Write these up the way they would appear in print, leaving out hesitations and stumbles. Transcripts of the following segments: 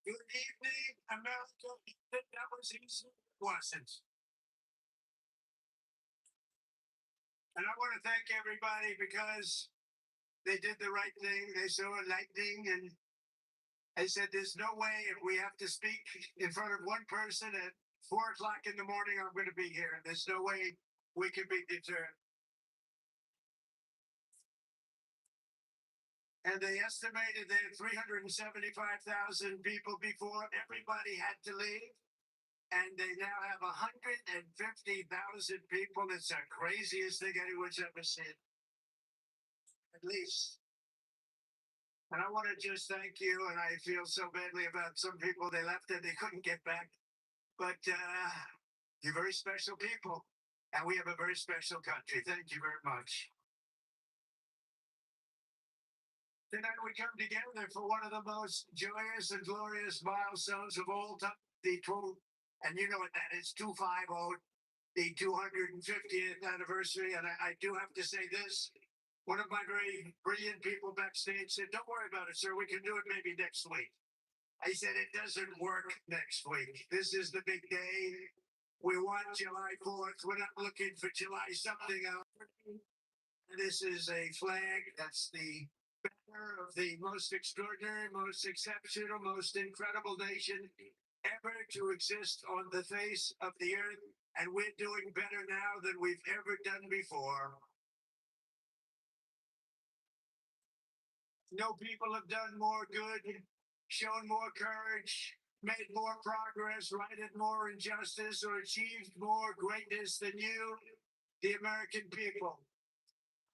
Good evening, America. You think that was easy? It wasn't. And I want to thank everybody because they did the right thing. They saw lightning and they said, there's no way if we have to speak in front of one person at 4 o'clock in the morning, I'm going to be here. There's no way we can be deterred. And they estimated that 375,000 people before everybody had to leave. And they now have 150,000 people. It's the craziest thing anyone's ever seen, at least. And I want to just thank you. And I feel so badly about some people. They left and they couldn't get back. But you're very special people. And we have a very special country. Thank you very much. Tonight we come together for one of the most joyous and glorious milestones of all time. The 12, and you know what that is, 250, the 250th anniversary. And I do have to say this. One of my very brilliant people backstage said, don't worry about it, sir. We can do it maybe next week. I said, it doesn't work next week. This is the big day. We want July 4th. We're not looking for July something else. This is a flag that's the banner of the most extraordinary, most exceptional, most incredible nation ever to exist on the face of the earth. And we're doing better now than we've ever done before. No people have done more good, shown more courage, made more progress, righted more injustice, or achieved more greatness than you, the American people.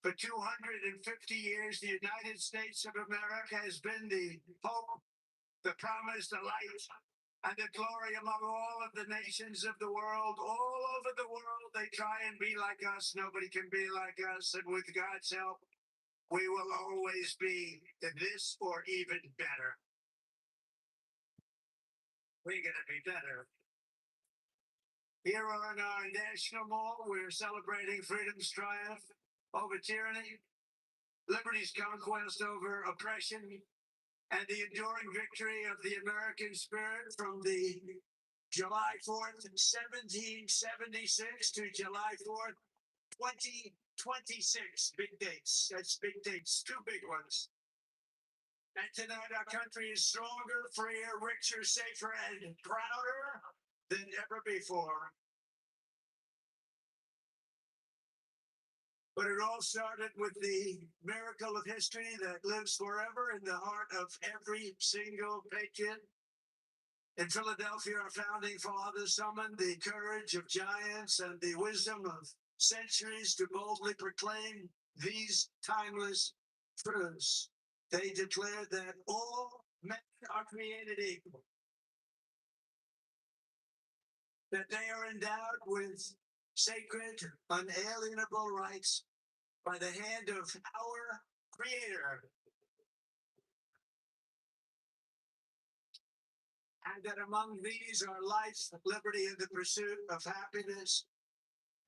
For 250 years, the United States of America has been the hope, the promise, the light, and the glory among all of the nations of the world. All over the world, they try and be like us. Nobody can be like us. And with God's help, we will always be this or even better. We're going to be better. Here on our national mall, we're celebrating freedom's triumph over tyranny, liberty's conquest over oppression, and the enduring victory of the American spirit from the July 4th, 1776 to July 4th, 2026. Big dates. That's big dates. Two big ones. And tonight our country is stronger, freer, richer, safer, and prouder than ever before. But it all started with the miracle of history that lives forever in the heart of every single patriot. In Philadelphia, our founding fathers summoned the courage of giants and the wisdom of centuries to boldly proclaim these timeless truths. They declared that all men are created equal, that they are endowed with sacred, unalienable rights by the hand of our Creator, and that among these are life, liberty, and the pursuit of happiness.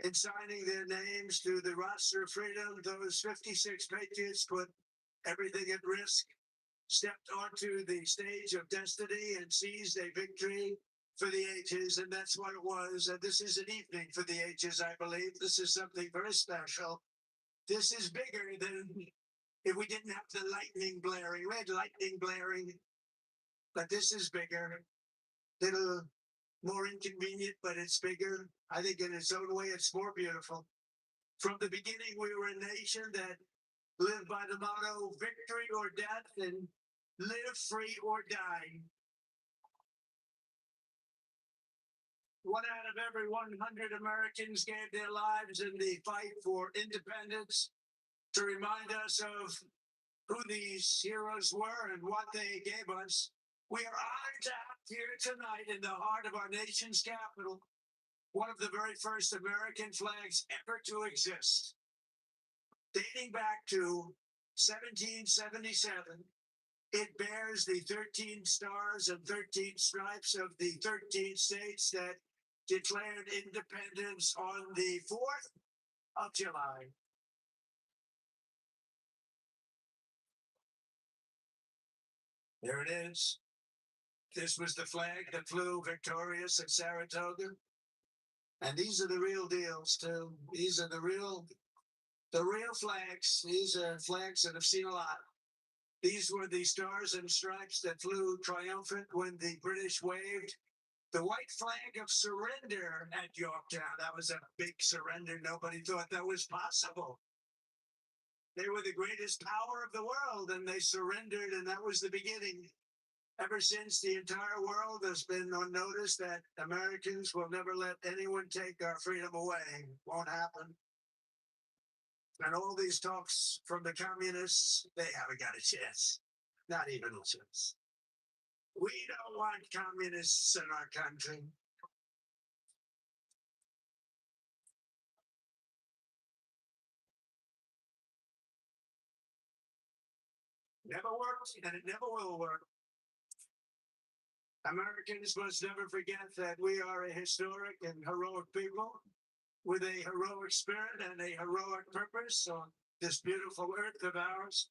In signing their names to the roster of freedom, those 56 patriots put everything at risk, stepped onto the stage of destiny, and seized a victory for the ages. And that's what it was. And this is an evening for the ages, I believe. This is something very special. This is bigger than if we didn't have the lightning blaring. We had lightning blaring, but this is bigger. Little more inconvenient, but it's bigger. I think in its own way, it's more beautiful. From the beginning, we were a nation that lived by the motto, victory or death, and live free or die. One out of every 100 Americans gave their lives in the fight for independence to remind us of who these heroes were and what they gave us. We are honored to have here tonight in the heart of our nation's capital one of the very first American flags ever to exist. Dating back to 1777, it bears the 13 stars and 13 stripes of the 13 states that declared independence on the 4th of July. There it is. This was the flag that flew victorious at Saratoga. And these are the real deals too. These are the real flags. These are flags that have seen a lot. These were the stars and stripes that flew triumphant when the British waved the white flag of surrender at Yorktown. That was a big surrender. Nobody thought that was possible. They were the greatest power of the world and they surrendered, and that was the beginning. Ever since, the entire world has been on notice that Americans will never let anyone take our freedom away. Won't happen. And all these talks from the communists, they haven't got a chance. Not even a chance. We don't want communists in our country. Never worked, and it never will work. Americans must never forget that we are a historic and heroic people with a heroic spirit and a heroic purpose on this beautiful earth of ours.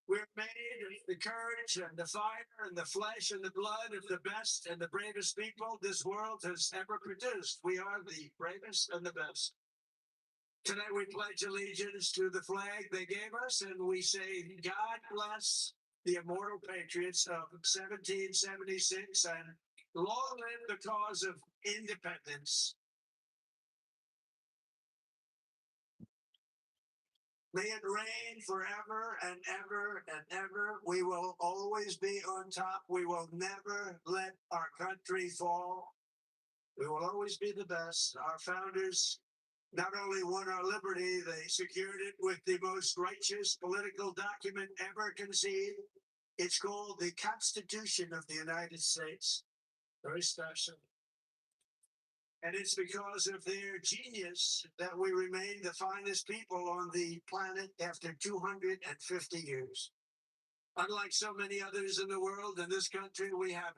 We're made of the courage and the fire and the flesh and the blood of the best and the bravest people this world has ever produced. We are the bravest and the best. Tonight we pledge allegiance to the flag they gave us, and we say, God bless the immortal patriots of 1776, and long live the cause of independence. May it reign forever and ever and ever. We will always be on top. We will never let our country fall. We will always be the best. Our founders not only won our liberty, they secured it with the most righteous political document ever conceived. It's called the Constitution of the United States. Very special. And it's because of their genius that we remain the finest people on the planet after 250 years. Unlike so many others in the world, in this country, we have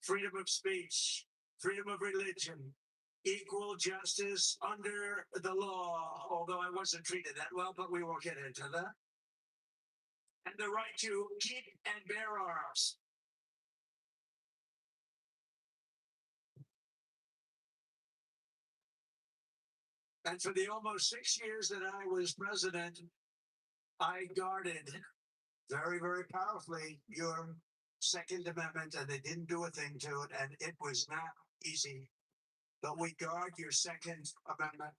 freedom of speech, freedom of religion, equal justice under the law, although I wasn't treated that well, but we won't get into that. And the right to keep and bear arms. And for the almost 6 years that I was president, I guarded very, very powerfully your Second Amendment, and they didn't do a thing to it, and it was not easy. But we guard your Second Amendment.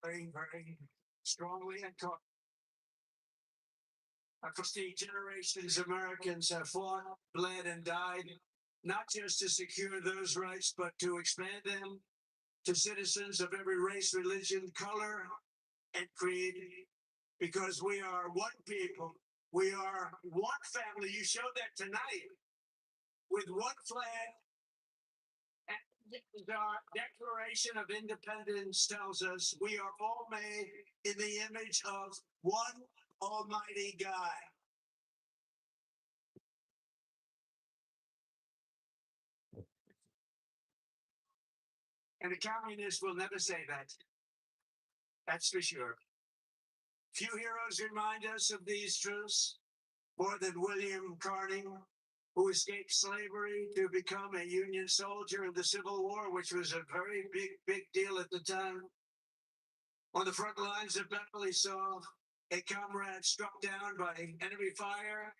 Very, very strongly and taught. Across the generations, Americans have fought, bled, and died, not just to secure those rights, but to expand them to citizens of every race, religion, color, and creed, because we are one people. We are one family. You showed that tonight with one flag. And our Declaration of Independence tells us we are all made in the image of one Almighty God. And the communists will never say that. That's for sure. Few heroes remind us of these truths more than William Carney, who escaped slavery to become a Union soldier in the Civil War, which was a very big deal at the time. On the front lines of battle, he saw a comrade struck down by enemy fire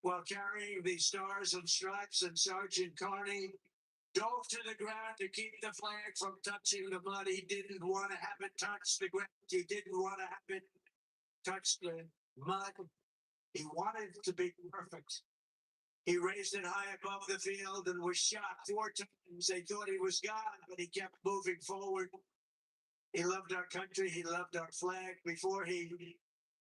while carrying the stars and stripes, and Sergeant Carney dove to the ground to keep the flag from touching the mud. He didn't want to have it touch the ground. He didn't want to have it touch the mud. He wanted it to be perfect. He raised it high above the field and was shot 4 times. They thought he was gone, but he kept moving forward. He loved our country. He loved our flag. Before he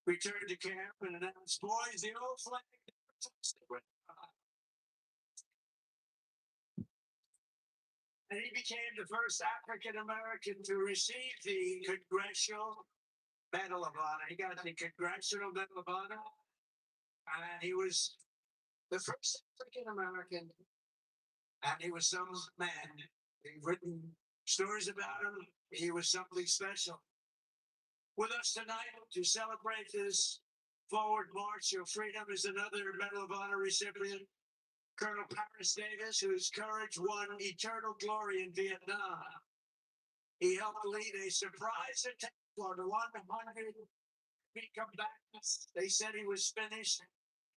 returned to camp and announced, boys, the old flag never touched the ground. And he became the first African American to receive the Congressional Medal of Honor. He got the Congressional Medal of Honor, and he was the first African American, and he was some man. He'd written stories about him. He was something special. With us tonight to celebrate this forward march of freedom is another Medal of Honor recipient, Colonel Paris Davis, whose courage won eternal glory in Vietnam. He helped lead a surprise attack on 100 combatants. They said he was finished.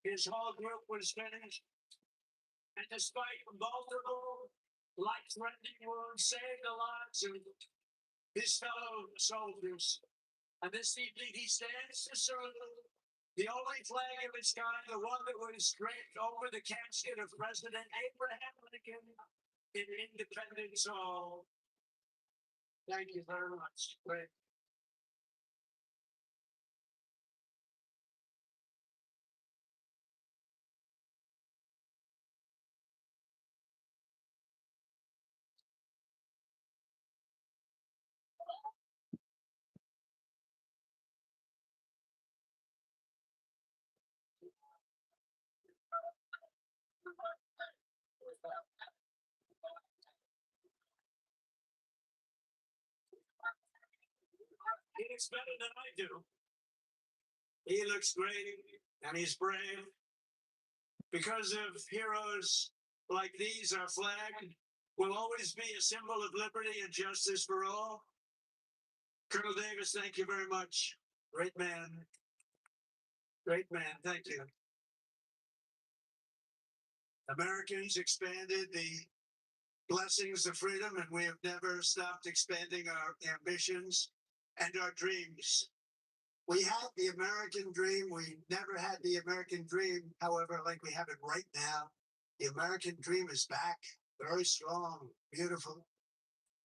His whole group was finished. And despite multiple life-threatening wounds, saved the lives of his fellow soldiers. And this evening he stands to salute the only flag of its kind, the one that was draped over the casket of President Abraham Lincoln in Independence Hall. Thank you very much. Great. He looks better than I do. He looks great, and he's brave. Because of heroes like these, our flag will always be a symbol of liberty and justice for all. Colonel Davis, thank you very much. Great man. Great man. Thank you. Americans expanded the blessings of freedom, and we have never stopped expanding our ambitions and our dreams. We had the American dream. We never had the American dream, however, like we have it right now. The American dream is back, very strong, beautiful.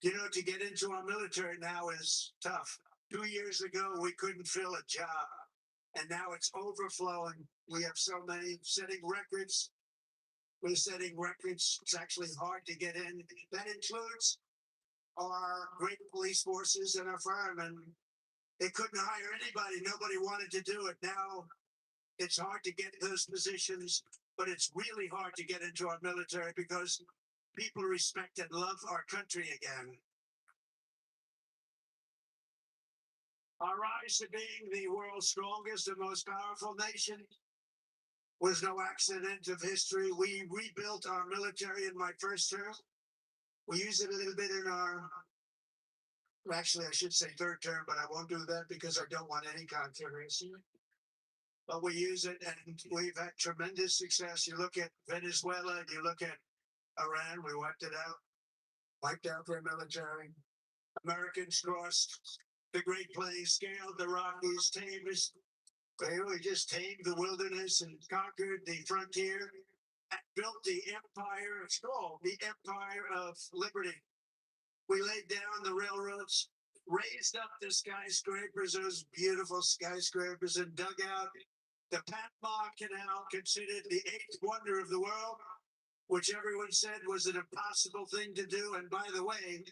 You know, to get into our military now is tough. 2 years ago, we couldn't fill a job, and now it's overflowing. We have so many setting records. We're setting records. It's actually hard to get in. That includes our great police forces and our firemen. They couldn't hire anybody. Nobody wanted to do it. Now it's hard to get those positions, but it's really hard to get into our military because people respect and love our country again. Our rise to being the world's strongest and most powerful nation was no accident of history. We rebuilt our military in my first term. We used it a little bit in our, actually, I should say third term, but I won't do that because I don't want any controversy. But we use it, and we've had tremendous success. You look at Venezuela, you look at Iran, we wiped out their military. Americans crossed the Great Plains, scaled the Rockies, we just tamed the wilderness and conquered the frontier and built the empire. It's called the Empire of Liberty. We laid down the railroads, raised up the skyscrapers, those beautiful skyscrapers, and dug out the Panama Canal, considered the eighth wonder of the world, which everyone said was an impossible thing to do. And by the way,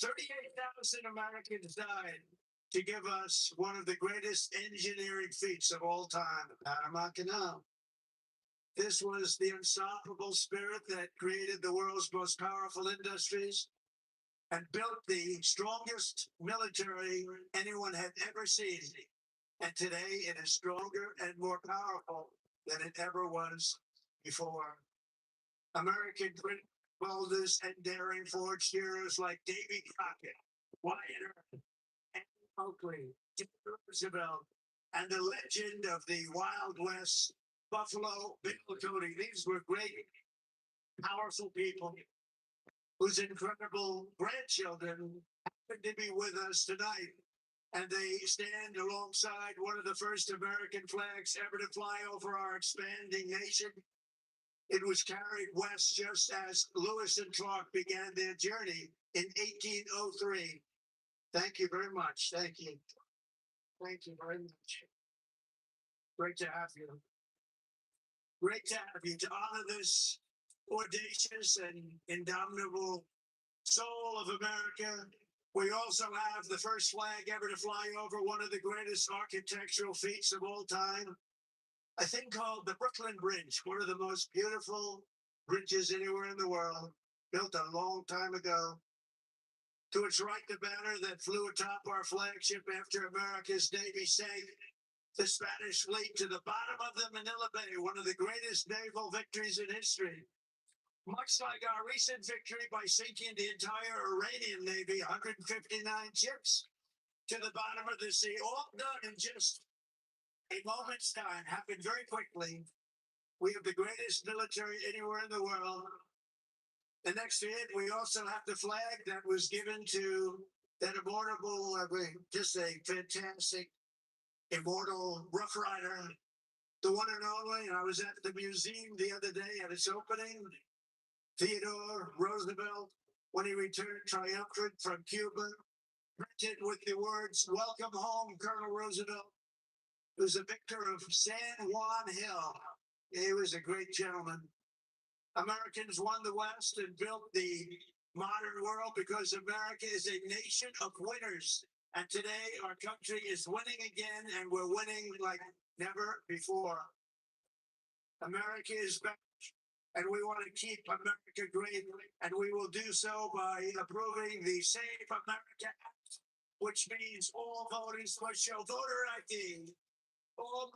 38,000 Americans died to give us one of the greatest engineering feats of all time, the Panama Canal. This was the unstoppable spirit that created the world's most powerful industries and built the strongest military anyone had ever seen. And today it is stronger and more powerful than it ever was before. American boldness and daring forged heroes like Davy Crockett, Wyatt Earp, Oakley, Roosevelt, and the legend of the Wild West, Buffalo Bill Cody. These were great, powerful people whose incredible grandchildren happen to be with us tonight. And they stand alongside one of the first American flags ever to fly over our expanding nation. It was carried west just as Lewis and Clark began their journey in 1803. Thank you very much. Thank you. Thank you very much. Great to have you. Great to have you to honor this audacious and indomitable soul of America. We also have the first flag ever to fly over one of the greatest architectural feats of all time, a thing called the Brooklyn Bridge, one of the most beautiful bridges anywhere in the world, built a long time ago. To its right, the banner that flew atop our flagship after America's Navy sank the Spanish fleet to the bottom of the Manila Bay, one of the greatest naval victories in history. Much like our recent victory by sinking the entire Iranian Navy, 159 ships, to the bottom of the sea, all done in just a moment's time, happened very quickly. We have the greatest military anywhere in the world. And next to it, we also have the flag that was given to that immortal, just a fantastic, immortal Rough Rider, the one and only. And I was at the museum the other day at its opening. Theodore Roosevelt, when he returned triumphant from Cuba, printed with the words, "Welcome home, Colonel Roosevelt," who's a victor of San Juan Hill. He was a great gentleman. Americans won the West and built the modern world because America is a nation of winners. And today our country is winning again, and we're winning like never before. America is back, and we want to keep America great, and we will do so by approving the Save America Act, which means all voters must show voter ID. All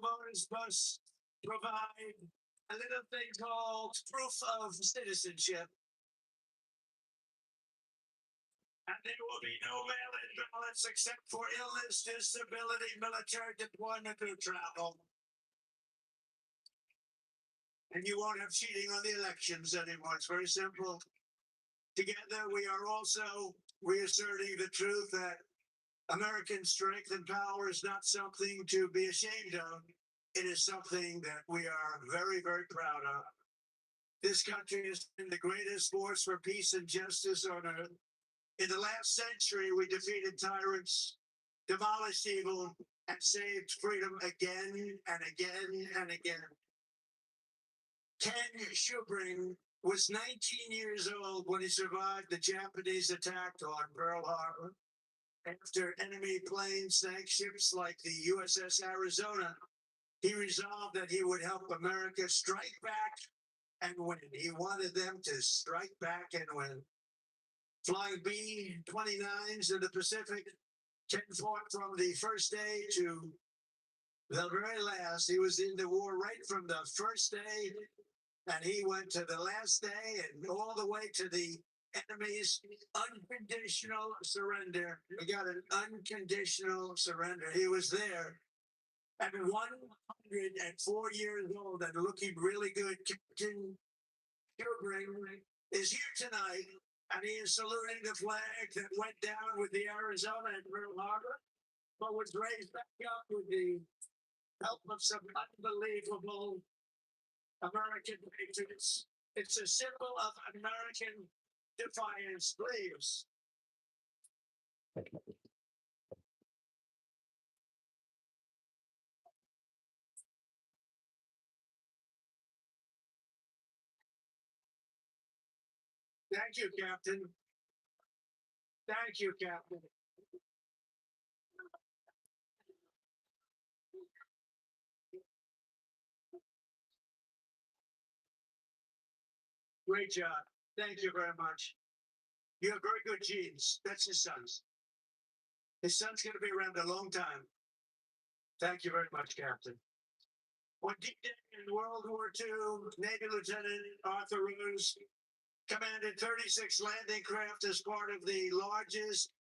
voters must provide a little thing called proof of citizenship. And there will be no mail-in ballots except for illness, disability, military deployment, or travel. And you won't have cheating on the elections anymore. It's very simple. Together, we are also reasserting the truth that American strength and power is not something to be ashamed of. It is something that we are very, very proud of. This country has been the greatest force for peace and justice on earth. In the last century, we defeated tyrants, demolished evil, and saved freedom again and again and again. Ken Schubring was 19 years old when he survived the Japanese attack on Pearl Harbor. After enemy planes sank ships like the USS Arizona, he resolved that he would help America strike back and win. He wanted them to strike back and win. Flying B-29s in the Pacific, Ken fought from the first day to the very last. He was in the war right from the first day, and he went to the last day and all the way to the enemy's unconditional surrender. We got an unconditional surrender. He was there at 104 years old and looking really good. Captain Schubring is here tonight, and he is saluting the flag that went down with the Arizona and Pearl Harbor, but was raised back up with the help of some unbelievable American patriots. It's a symbol of American defiance, please. Thank you, Captain. Thank you, Captain. Great job. Thank you very much. You have very good genes. That's his son's. His son's going to be around a long time. Thank you very much, Captain. On D-Day in World War II, Navy Lieutenant Arthur Rose commanded 36 landing craft as part of the largest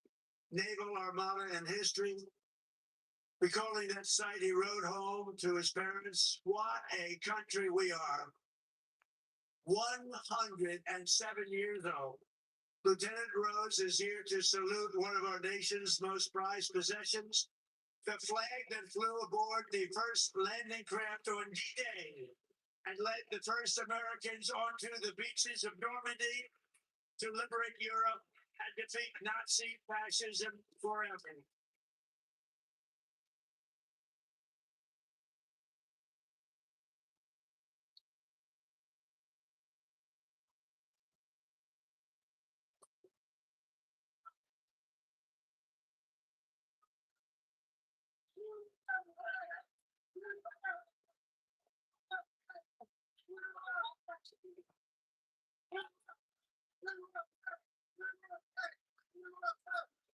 naval armada in history. Recalling that sight, he wrote home to his parents, "What a country we are." 107 years old. Lieutenant Rose is here to salute one of our nation's most prized possessions, the flag that flew aboard the first landing craft on D-Day and led the first Americans onto the beaches of Normandy to liberate Europe and defeat Nazi fascism forever.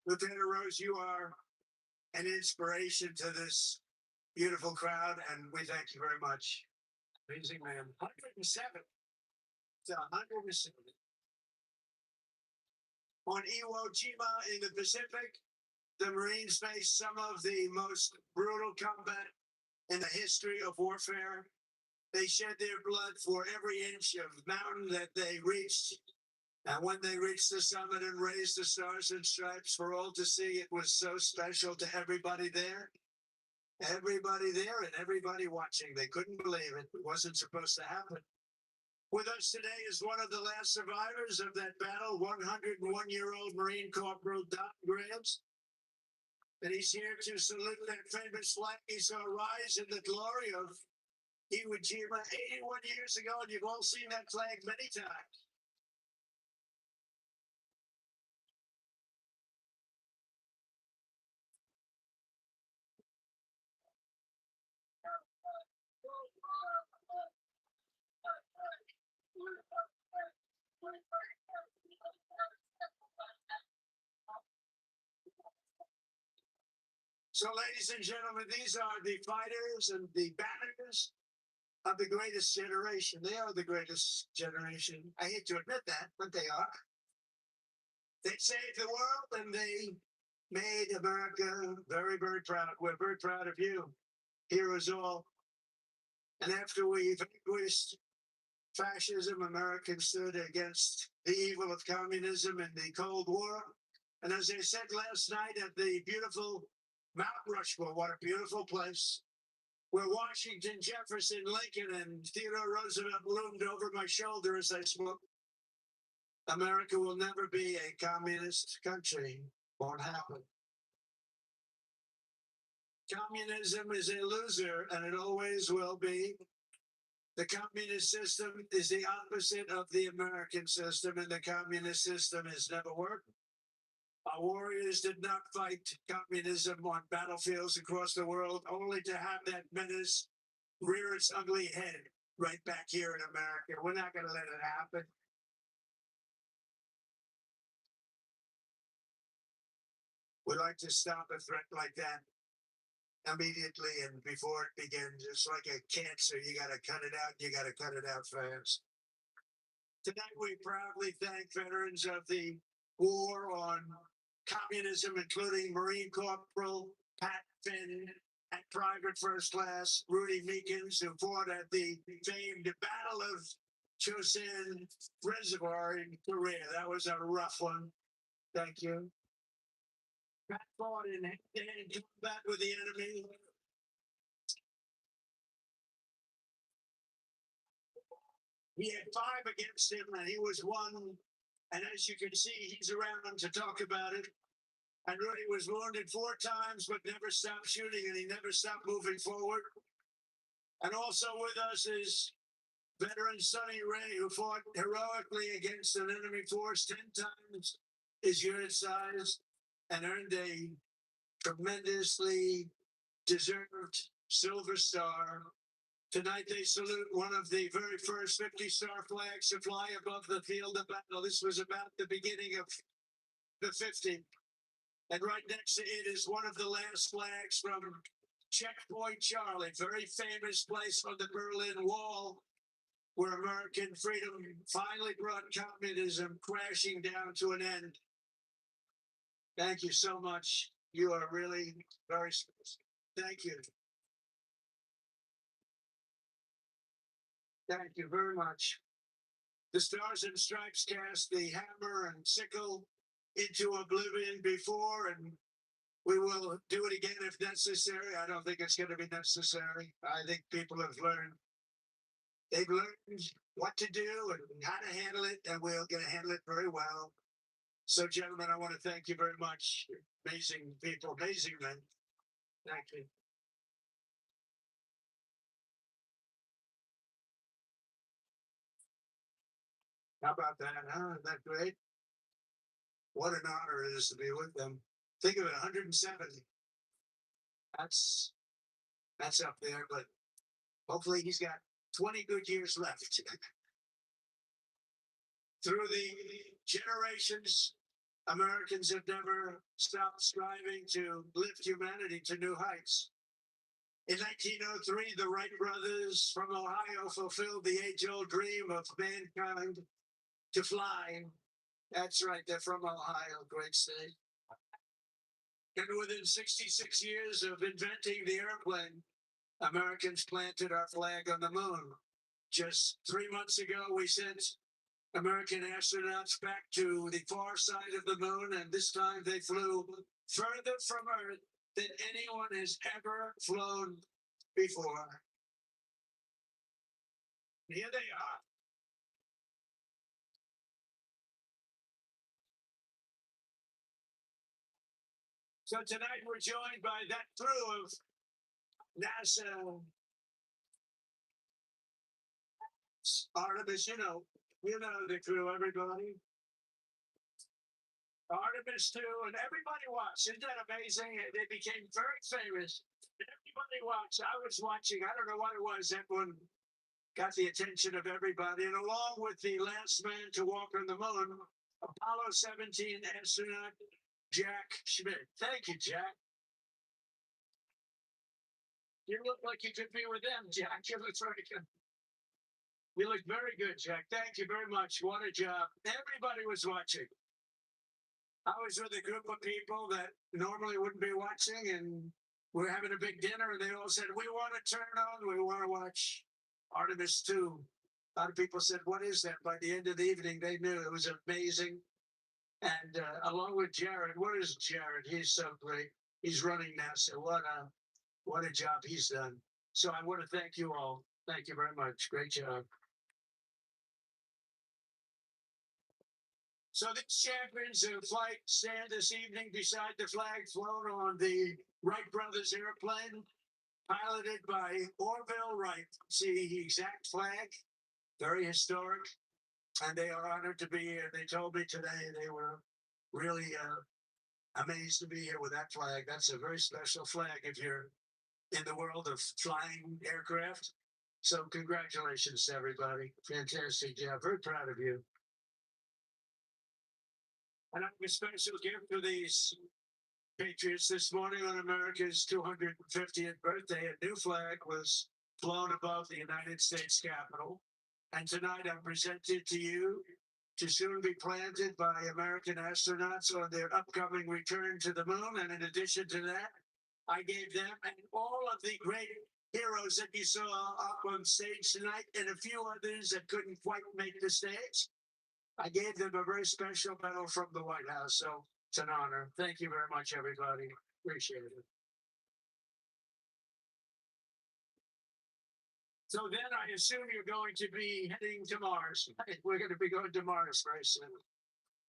Lieutenant Rose, you are an inspiration to this beautiful crowd, and we thank you very much. Amazing man. 107. It's 107. On Iwo Jima in the Pacific, the Marines faced some of the most brutal combat in the history of warfare. They shed their blood for every inch of mountain that they reached. And when they reached the summit and raised the stars and stripes for all to see, it was so special to everybody there. Everybody there and everybody watching. They couldn't believe it. It wasn't supposed to happen. With us today is one of the last survivors of that battle, 101-year-old Marine Corporal Don Grams. And he's here to salute that famous flag he saw rise in the glory of Iwo Jima 81 years ago, and you've all seen that flag many times. So, ladies and gentlemen, these are the fighters and the banners of the greatest generation. They are the greatest generation. I hate to admit that, but they are. They saved the world and they made America very, very proud. We're very proud of you, heroes all. And after we vanquished fascism, Americans stood against the evil of communism in the Cold War. And as I said last night at the beautiful Mount Rushmore, what a beautiful place, where Washington, Jefferson, Lincoln, and Theodore Roosevelt loomed over my shoulder as I spoke. America will never be a communist country. Won't happen. Communism is a loser, and it always will be. The communist system is the opposite of the American system, and the communist system has never worked. Our warriors did not fight communism on battlefields across the world, only to have that menace rear its ugly head right back here in America. We're not going to let it happen. We like to stop a threat like that immediately and before it begins. It's like a cancer. You got to cut it out. You got to cut it out fast. Tonight, we proudly thank veterans of the war on communism, including Marine Corporal Pat Finn and Private First Class Rudy Meekins, who fought at the famed Battle of Chosin Reservoir in Korea. That was a rough one. Thank you. Pat fought in hand-to-hand combat with the enemy. He had 5 against him, and he was one. And as you can see, he's around to talk about it. And Rudy was wounded 4 times, but never stopped shooting, and he never stopped moving forward. And also with us is veteran Sonny Ray, who fought heroically against an enemy force 10 times his unit size and earned a tremendously deserved Silver Star. Tonight, they salute one of the very first 50-star flags to fly above the field of battle. This was about the beginning of the 50. And right next to it is one of the last flags from Checkpoint Charlie, very famous place on the Berlin Wall, where American freedom finally brought communism crashing down to an end. Thank you so much. You are really very special. Thank you. Thank you very much. The Stars and Stripes cast the hammer and sickle into oblivion before, and we will do it again if necessary. I don't think it's going to be necessary. I think people have learned. They've learned what to do and how to handle it, and we're going to handle it very well. So, gentlemen, I want to thank you very much. Amazing people, amazing men. Thank you. How about that? Huh? Isn't that great? What an honor it is to be with them. Think of it, 170. That's up there, but hopefully he's got 20 good years left. Through the generations, Americans have never stopped striving to lift humanity to new heights. In 1903, the Wright brothers from Ohio fulfilled the age old dream of mankind to fly. That's right, they're from Ohio, great state. And within 66 years of inventing the airplane, Americans planted our flag on the moon. Just 3 months ago, we sent American astronauts back to the far side of the moon, and this time they flew further from Earth than anyone has ever flown before. Here they are. So tonight we're joined by that crew of NASA Artemis, you know the crew, everybody. Artemis 2, and everybody watched. Isn't that amazing? They became very famous. Everybody watched. I was watching. I don't know what it was. That one got the attention of everybody. And along with the last man to walk on the moon, Apollo 17 astronaut Jack Schmitt. Thank you, Jack. You look like you could be with them, Jack. You look very good. You look very good, Jack. Thank you very much. What a job. Everybody was watching. I was with a group of people that normally wouldn't be watching, and we're having a big dinner, and they all said, "We want to turn on. We want to watch Artemis 2." A lot of people said, "What is that?" By the end of the evening, they knew it was amazing. And along with Jared, what is Jared? He's so great. He's running NASA. What a job he's done. So I want to thank you all. Thank you very much. Great job. So these champions of flight stand this evening beside the flag flown on the Wright brothers airplane, piloted by Orville Wright. See the exact flag, very historic, and they are honored to be here. They told me today they were really amazed to be here with that flag. That's a very special flag if you're in the world of flying aircraft. So congratulations to everybody. Fantastic job. Very proud of you. And I have a special gift for these Patriots this morning on America's 250th birthday. A new flag was flown above the United States Capitol. And tonight I present it to you to soon be planted by American astronauts on their upcoming return to the moon. And in addition to that, I gave them and all of the great heroes that you saw up on stage tonight and a few others that couldn't quite make the stage. I gave them a very special medal from the White House. So it's an honor. Thank you very much, everybody. Appreciate it. So then I assume you're going to be heading to Mars. We're going to be going to Mars very soon.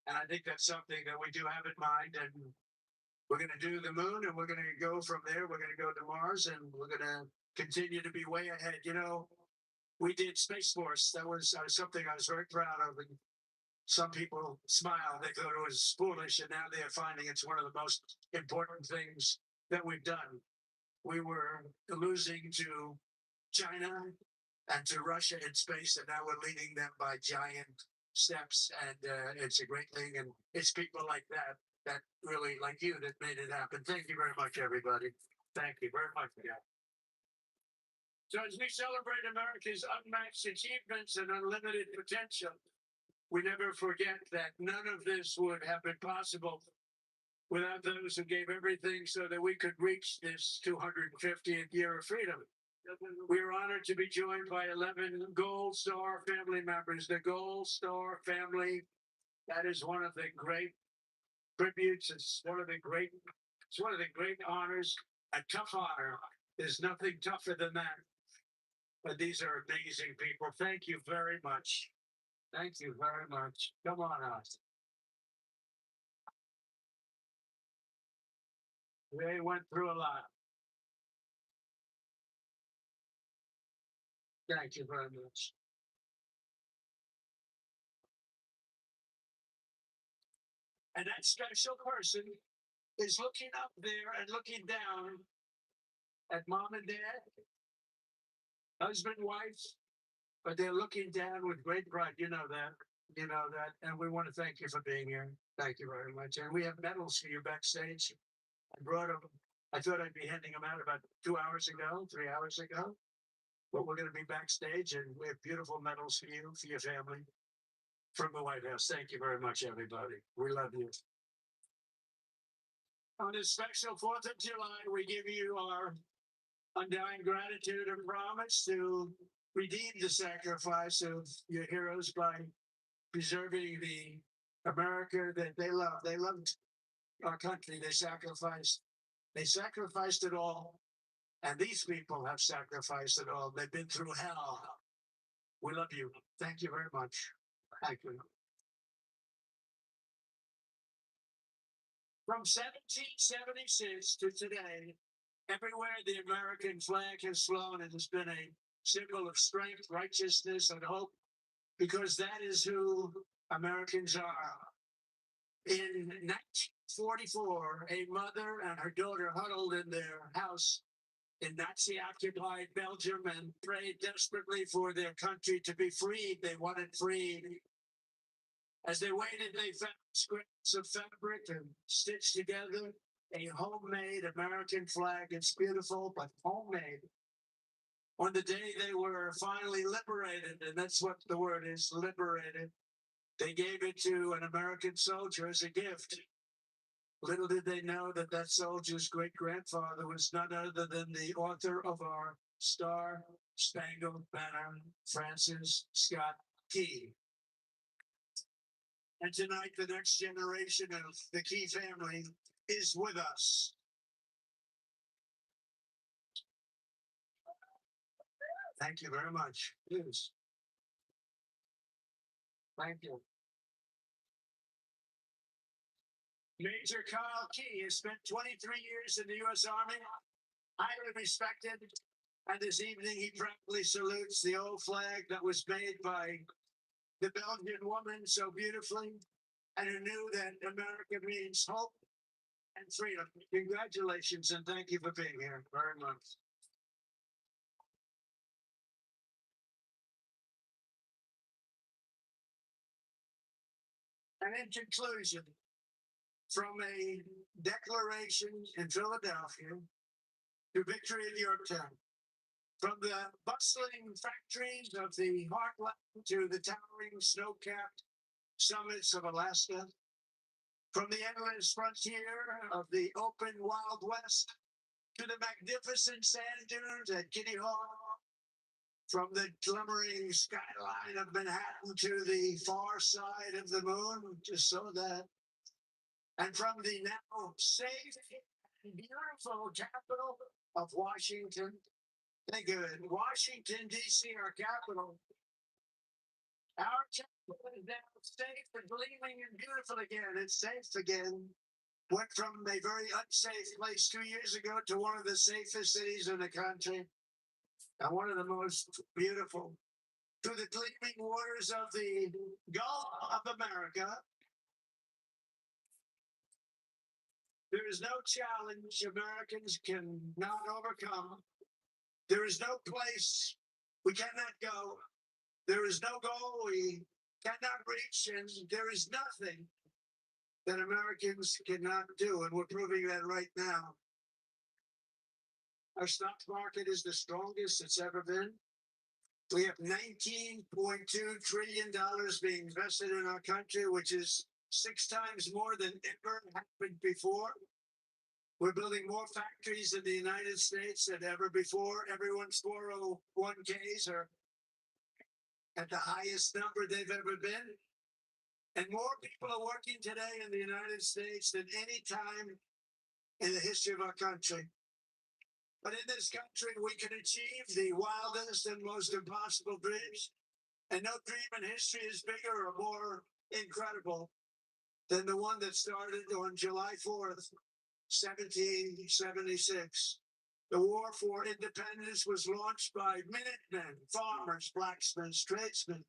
And I think that's something that we do have in mind. And we're going to do the moon and we're going to go from there. We're going to go to Mars and we're going to continue to be way ahead. We did Space Force. That was something I was very proud of. And some people smile. They thought it was foolish. And now they're finding it's one of the most important things that we've done. We were losing to China and to Russia in space, and now we're leading them by giant steps. And it's a great thing. And it's people like that really, like you, that made it happen. Thank you very much, everybody. Thank you very much. Yeah. So as we celebrate America's unmatched achievements and unlimited potential, we never forget that none of this would have been possible without those who gave everything so that we could reach this 250th year of freedom. We are honored to be joined by 11 Gold Star family members. The Gold Star family, that is one of the great tributes. It's one of the great honors. A tough honor. There's nothing tougher than that. But these are amazing people. Thank you very much. Thank you very much. Come on out. They went through a lot. Thank you very much. And that special person is looking up there and looking down at mom and dad, husband, wife, but they're looking down with great pride. You know that. You know that, and we want to thank you for being here. Thank you very much. And we have medals for you backstage. I brought them. I thought I'd be handing them out about 2 hours ago, 3 hours ago. But we're going to be backstage, and we have beautiful medals for you, for your family, from the White House. Thank you very much, everybody. We love you. On this special 4th of July, we give you our undying gratitude and promise to redeem the sacrifice of your heroes by preserving the America that they love. They loved our country. They sacrificed. They sacrificed it all. And these people have sacrificed it all. They've been through hell. We love you. Thank you very much. Thank you. From 1776 to today, everywhere the American flag has flown, it has been a symbol of strength, righteousness, and hope, because that is who Americans are. In 1944, a mother and her daughter huddled in their house in Nazi-occupied Belgium and prayed desperately for their country to be freed. They wanted freed. As they waited, they found scraps of fabric and stitched together a homemade American flag. It's beautiful, but homemade. On the day they were finally liberated, and that's what the word is, liberated, they gave it to an American soldier as a gift. Little did they know that that soldier's great-grandfather was none other than the author of our Star-Spangled Banner, Francis Scott Key. And tonight, the next generation of the Key family is with us. Thank you very much. Please. Thank you. Major Carl Key has spent 23 years in the U.S. Army, highly respected, and this evening he proudly salutes the old flag that was made by the Belgian woman so beautifully, and who knew that America means hope and freedom. Congratulations, and thank you for being here very much. And in conclusion, from a declaration in Philadelphia to victory at Yorktown, from the bustling factories of the heartland to the towering snow-capped summits of Alaska, from the endless frontier of the open Wild West to the magnificent sand dunes at Kitty Hawk, from the glimmering skyline of Manhattan to the far side of the moon, we just saw that, and from the now safe and beautiful capital of Washington. Think of it, Washington, D.C., our capital. Our capital is now safe and gleaming and beautiful again. It's safe again. Went from a very unsafe place 2 years ago to one of the safest cities in the country, and one of the most beautiful. To the gleaming waters of the Gulf of America, there is no challenge Americans cannot overcome. There is no place we cannot go. There is no goal we cannot reach, and there is nothing that Americans cannot do, and we're proving that right now. Our stock market is the strongest it's ever been. We have $19.2 trillion being invested in our country, which is 6 times more than ever happened before. We're building more factories in the United States than ever before. Everyone's 401ks are at the highest number they've ever been. And more people are working today in the United States than any time in the history of our country. But in this country, we can achieve the wildest and most impossible dreams. And no dream in history is bigger or more incredible than the one that started on July 4th, 1776. The war for independence was launched by Minutemen, farmers, blacksmiths, tradesmen,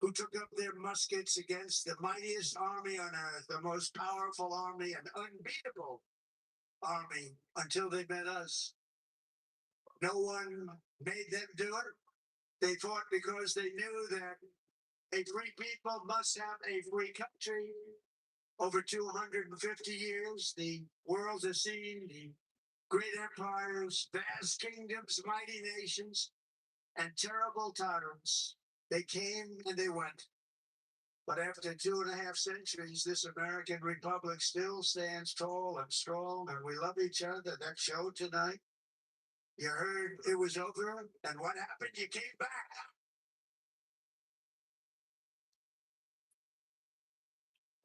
who took up their muskets against the mightiest army on earth, the most powerful army, an unbeatable army, until they met us. No one made them do it. They fought because they knew that A free people must have a free country. Over 250 years, the world has seen the great empires, vast kingdoms, mighty nations, and terrible tyrants. They came and they went. But after 2.5 centuries, this American republic still stands tall and strong, and we love each other. That show tonight, you heard it was over, and what happened? You came back.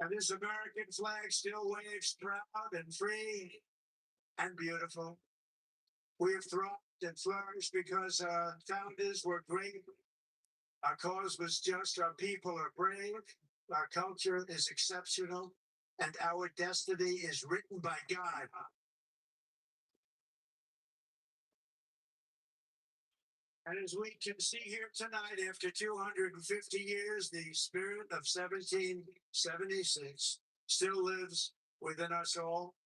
And this American flag still waves proud and free and beautiful. We have thrived and flourished because our founders were great. Our cause was just, our people are brave, our culture is exceptional, and our destiny is written by God. And as we can see here tonight, after 250 years, the spirit of 1776 still lives within us all.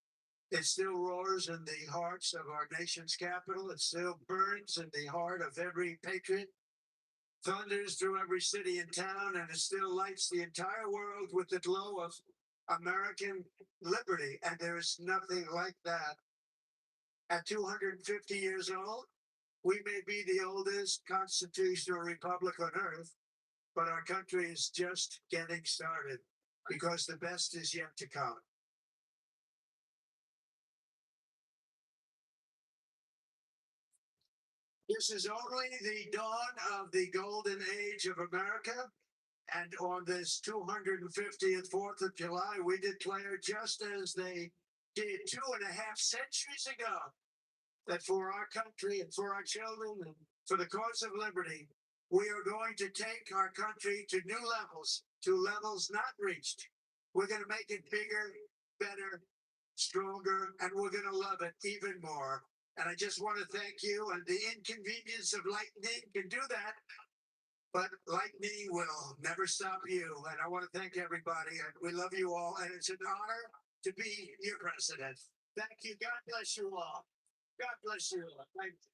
It still roars in the hearts of our nation's capital. It still burns in the heart of every patriot, thunders through every city and town, and it still lights the entire world with the glow of American liberty. And there's nothing like that. At 250 years old, we may be the oldest constitutional republic on earth, but our country is just getting started because the best is yet to come. This is only the dawn of the golden age of America. And on this 250th 4th of July, we declare, just as they did 2.5 centuries ago, that for our country and for our children and for the cause of liberty, we are going to take our country to new levels, to levels not reached. We're going to make it bigger, better, stronger, and we're going to love it even more. And I just want to thank you. And the inconvenience of lightning can do that, but lightning will never stop you. And I want to thank everybody. And we love you all. And it's an honor to be your president. Thank you. God bless you all. God bless you all. Thank you.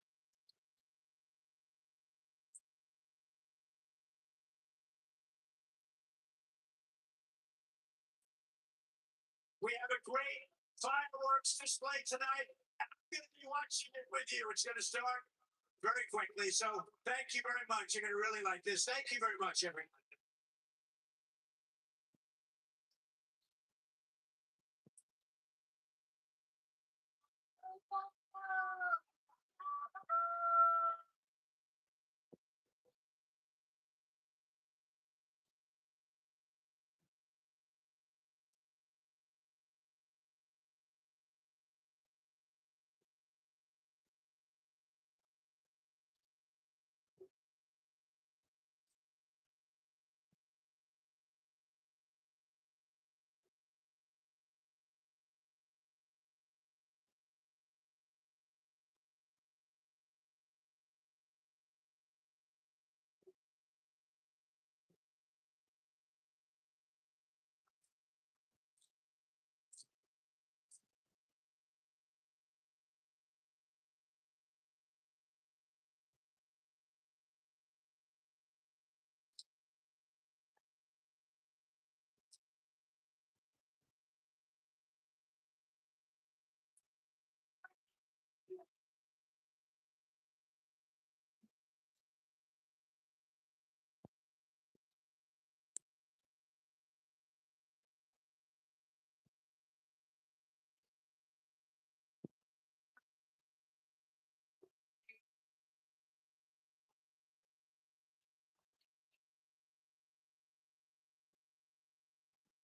We have a great fireworks display tonight. I'm going to be watching it with you. It's going to start very quickly. So thank you very much. You're going to really like this. Thank you very much, everyone.